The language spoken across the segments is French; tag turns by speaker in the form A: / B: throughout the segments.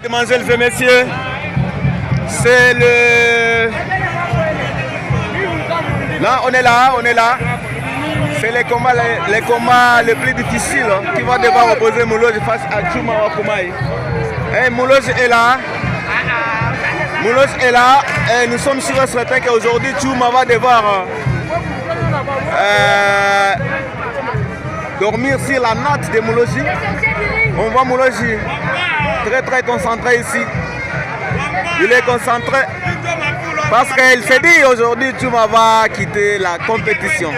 A: Mesdemoiselles et messieurs, c'est le... Là, on est là. C'est les combats les plus difficiles qui vont devoir opposer Mouloz face à Chuma Wakumai. Et Mouloz est là. Et nous sommes sûrs et certains qu'aujourd'hui Chuma va devoir dormir sur la natte de Moulozi. On voit Moulozi très concentré ici. Il est concentré parce qu'il s'est dit aujourd'hui Chuma va quitter la compétition.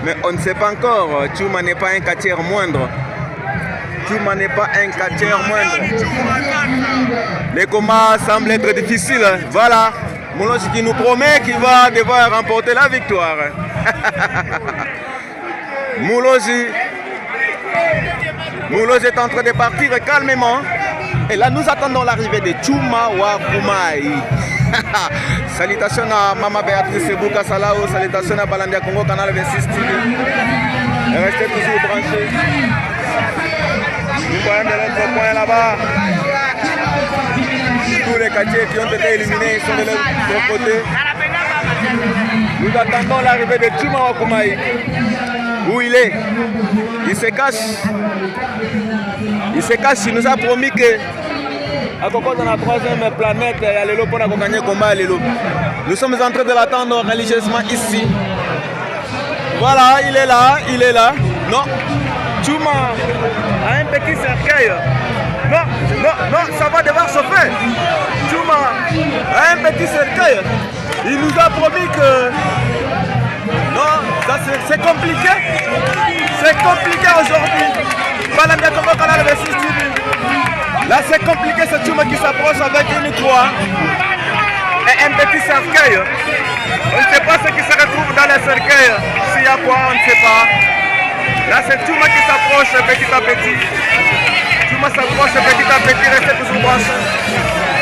A: Mais on ne sait pas encore. Chuma n'est pas un catcheur moindre. Les combats semblent être difficiles. Voilà. Moulozi qui nous promet qu'il va devoir remporter la victoire. Moulozi est en train de partir calmement. Et là, nous attendons l'arrivée de Chuma Wakumai. Salutations à Mama Béatrice Bouka Salao. Salutations à Balandia Congo, Canal 26 TV. Et restez toujours branchés. Nous voyons de l'autre point là-bas. Tous les quartiers qui ont été éliminés sont de l'autre côté. Nous attendons l'arrivée de Chuma Wakumai. Où il est? Il se cache. Il nous a promis que à Coco dans la troisième planète, il y a l'élo pour gagner le combat. Nous sommes en train de l'attendre religieusement ici. Voilà, il est là. Non, Chuma a un petit cercueil. Non, ça va devoir se faire. Chuma a un petit cercueil. Il nous a promis que... Non, c'est compliqué. C'est compliqué aujourd'hui. Balandia Congo Canal 26 TV. Là c'est compliqué, c'est Chuma qui s'approche avec une croix et un petit cercueil. On ne sait pas ce qui se retrouve dans le cercueil. S'il y a quoi, on ne sait pas. Là c'est Chuma qui s'approche petit à petit. Chuma s'approche petit à petit, restez toujours branché.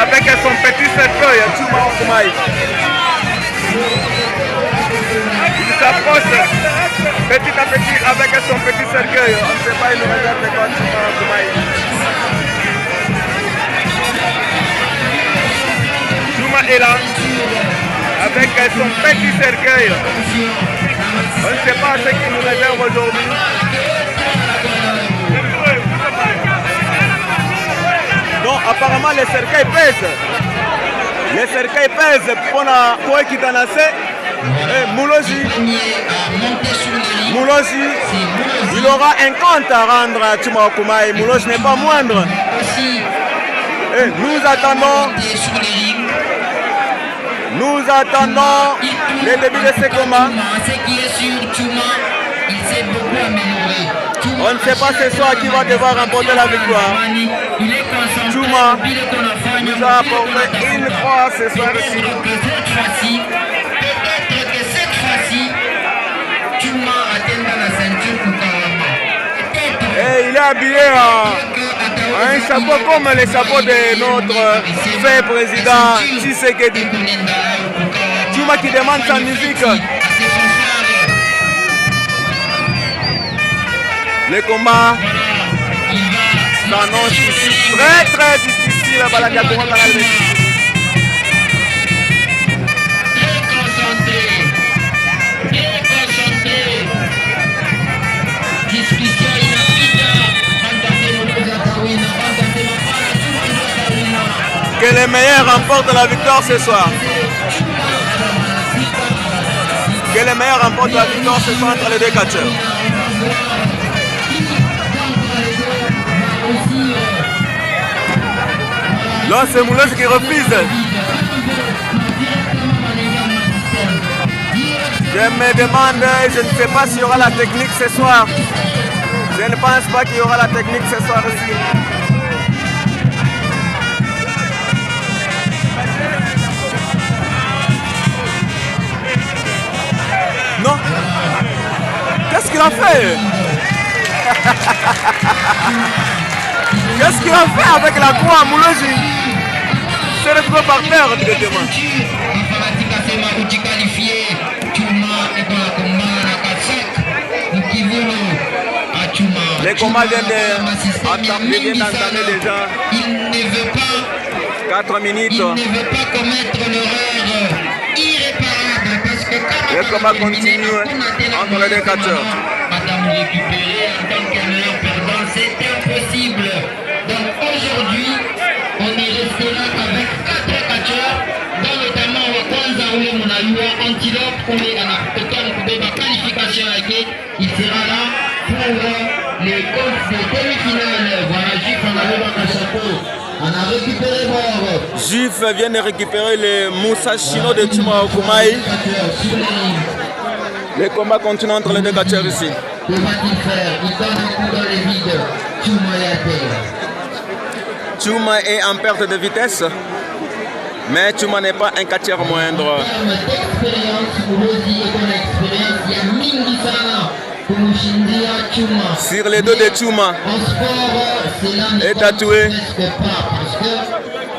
A: Avec son petit cercueil, Chuma Wakumai. Il s'approche petit à petit avec son petit cercueil. On ne sait pas, il nous regarde de quoi Chuma Wakumai. Chuma est là avec son petit cercueil. On ne sait pas ce qu'il nous réserve aujourd'hui. Non, apparemment les cercueils pèsent. Les cercueils pèsent pour Ekitanase. Moulozi, il aura un compte à rendre à Chuma Wakumai. Moulozi n'est pas moindre. Et nous attendons le début de ce combat. On ne sait pas ce soir qui va devoir remporter la victoire. Chuma nous a apporté une croix ce soir ici. Et il est habillé en un chapeau comme les chapeaux de notre fait président Tshisekedi. Chuma qui demande sa musique. Le combat s'annonce ici très difficile à Balandia Congo Canal 26. Que les meilleurs remportent la victoire ce soir. Que les meilleurs remportent la victoire ce soir entre les deux catcheurs. Là, c'est Mouloz qui refuse. Je me demande, je ne sais pas s'il y aura la technique ce soir. Je ne pense pas qu'il y aura la technique ce soir ici. Non. Qu'est-ce qu'il a fait? Qu'est-ce qu'il a fait avec la croix, Moulozi? Se retrouve par terre directement. Les combats viennent d'entamer déjà.
B: Il ne veut pas
A: 4 minutes.
B: Il ne veut pas commettre l'erreur irréparable parce que
A: le combat continue entre les deux catcheurs.
B: Madame récupérée en tant que meilleur perdant, c'est impossible. Donc aujourd'hui, on est restera avec 4 catcheurs, dont notamment Wakanza Oule Monayua, Antilope, Oule Anakoton, Koubeba, qualification avec il sera là pour les comptes de demi-finale. Voilà, Juif en arrivant à chapeau. On a récupéré Mort.
A: Juif vient de récupérer le Moussa Chino de Tuma Okumaï. Les combats continuent entre les deux catcheurs ici.
B: Que va-t-il faire? Il donne un coup dans les vides. Tuma est à terre.
A: Tuma est en perte de vitesse, mais Tuma n'est pas un catcheur moindre.
B: En termes d'expérience, Urozi est ton expérience. Il y a Mingi Sana.
A: Sur les dos de Tuma est tatoué.
B: Presque pas parce que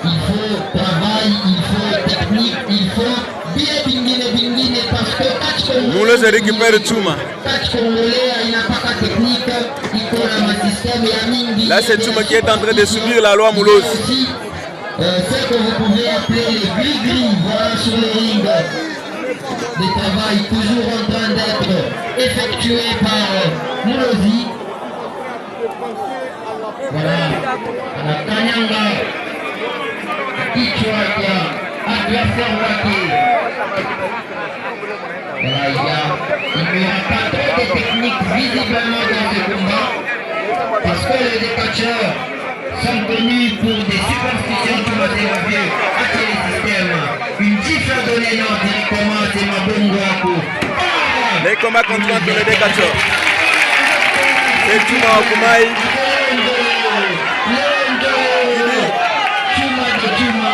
B: il faut travail, il faut technique, il faut bien bingine parce que catch congolais.
A: Moulos récupère Tuma.
B: Catch congolais, il n'a pas de technique, il colle à système et à Mingi.
A: Là c'est Tuma qui est en train de subir la loi Moulos.
B: Ce que vous pouvez appeler les gris-gris, voilà sur le ring. Le travail toujours en train d'être effectué par Moulozi. Voilà, la Kanyanga, Kichwakia, adversaire Waki. Voilà, il n'y aura pas trop de techniques visiblement dans ce combat parce que les décatcheurs sont connus pour des superstitions qui m'ont développé à quel système. Une gifle donnée non directement, c'est ma bonne Wako.
A: Les combats continuent entre les deux catcheurs. C'est Tuma Okumaï.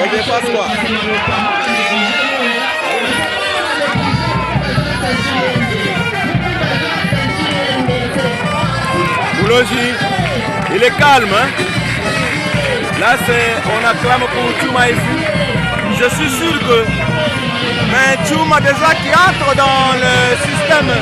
A: Et je passe quoi? Moulozi, il est calme. Hein? Là, on acclame pour Tuma ici. Je suis sûr que mais Tuma déjà qui entre dans le système.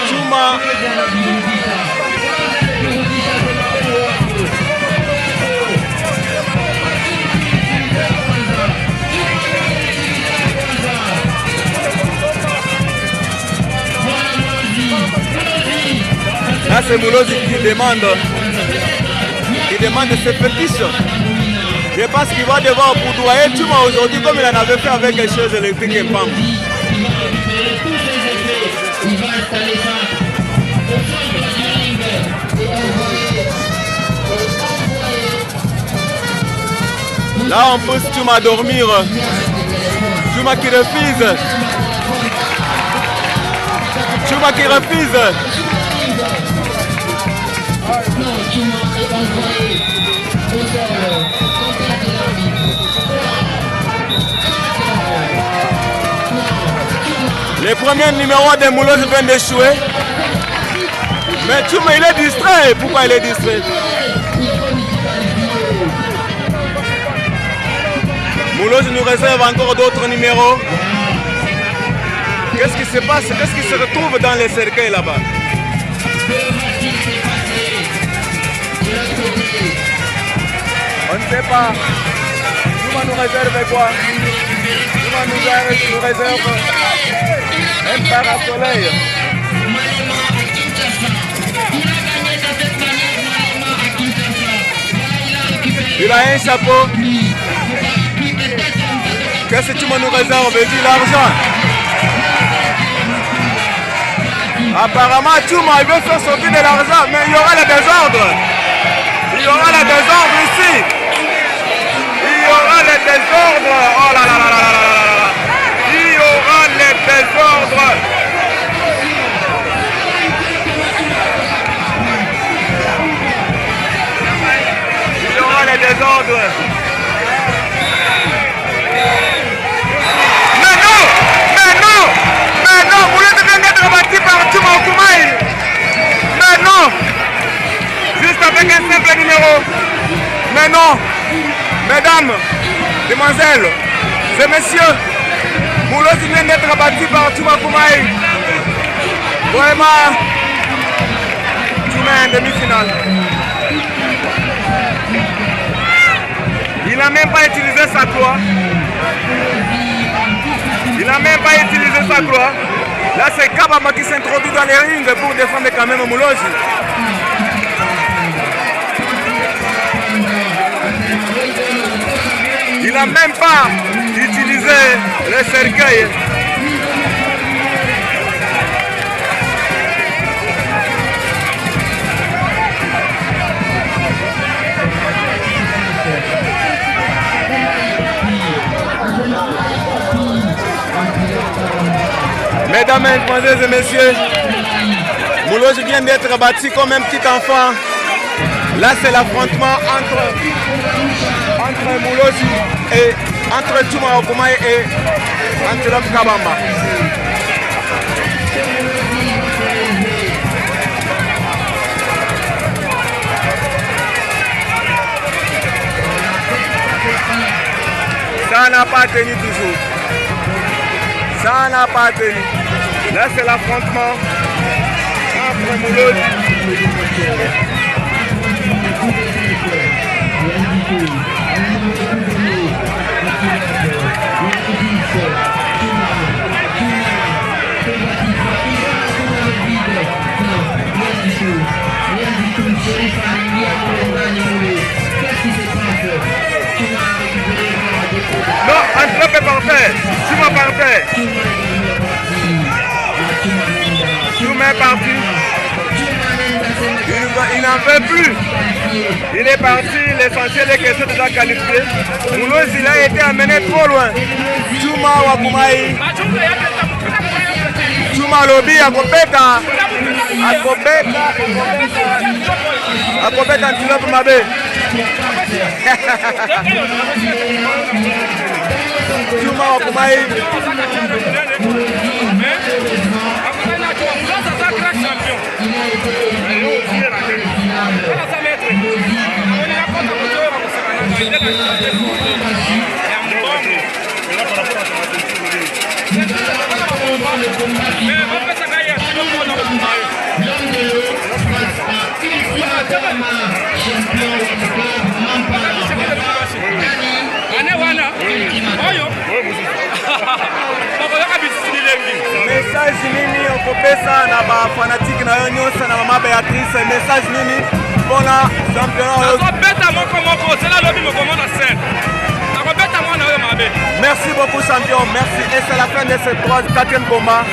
A: Tuma. Là c'est Moulozi qui demande ses fétiches. Je pense qu'il va devoir boudoyer Tuma aujourd'hui comme il en avait fait avec les choses électriques et PAM.
B: Il va installer ça au centre du ring et envoyer.
A: Là on pousse Tuma à dormir. Tuma qui refuse. Tuma qui refuse.
B: Non, Tuma est envoyé au sol.
A: Les premiers numéros de Moulos viennent d'échouer. Mais Tuma il est distrait. Pourquoi il est distrait? Moulos nous réserve encore d'autres numéros. Qu'est-ce qui se passe? Qu'est-ce qui se retrouve dans les cercueils là-bas? On ne sait pas. Tuma nous réserve quoi? Tuma nous réserve un parasoleil. Il a un chapeau. Qu'est-ce que Tuma nous réserve? Dit l'argent. Apparemment, Tuma il veut faire sortir de l'argent, mais il y aura le désordre. Il y aura le désordre ici. Il y aura le désordre. Oh là là là là là là là. Il y aura le désordre. Il y aura le désordre. Mais non! Mais non! Mais non! Vous voulez vient d'être battu par Tuma Okumaï. Mais non! Juste avec un simple numéro. Mais non! Mesdames, demoiselles et messieurs, Moulos vient d'être battu par Tuma Okumaï. Vraiment, Tuma est demi-finale. Il n'a même pas utilisé sa croix. Il n'a même pas utilisé sa croix. Là, c'est Kabamba qui s'introduit dans les rings pour défendre quand même Moulozi. Il n'a même pas utilisé le cercueil. Mesdames, mesdemoiselles et messieurs, Moulozi vient d'être battu comme un petit enfant. Là, c'est l'affrontement entre Moulozi et entre Chuma Okumayi et Antilope Kabamba. Ça n'a pas tenu toujours. Ça n'a pas tenu. Là, c'est l'affrontement entre Moulozi. Non, Antilope est parfait. Chuma parfait. Chuma est parti. Il n'en veut plus. Il est parti. L'essentiel est que c'est déjà qualifié. Moulozi, il a été amené trop loin. Chuma Okumayi. Chuma Lobi akopeta. Akopeta Antilope mabe. Chuma Okumayi. Message nini okopesa na ba fanatique na yo nyonso na mama Béatrice, message nini mpona championnat oyo?
C: Nakobeta moko c'est là lobi moko na scène. Nakobeta mwana oyo mabe.
A: Merci beaucoup champion, merci, et c'est la fin de ce 4e combat.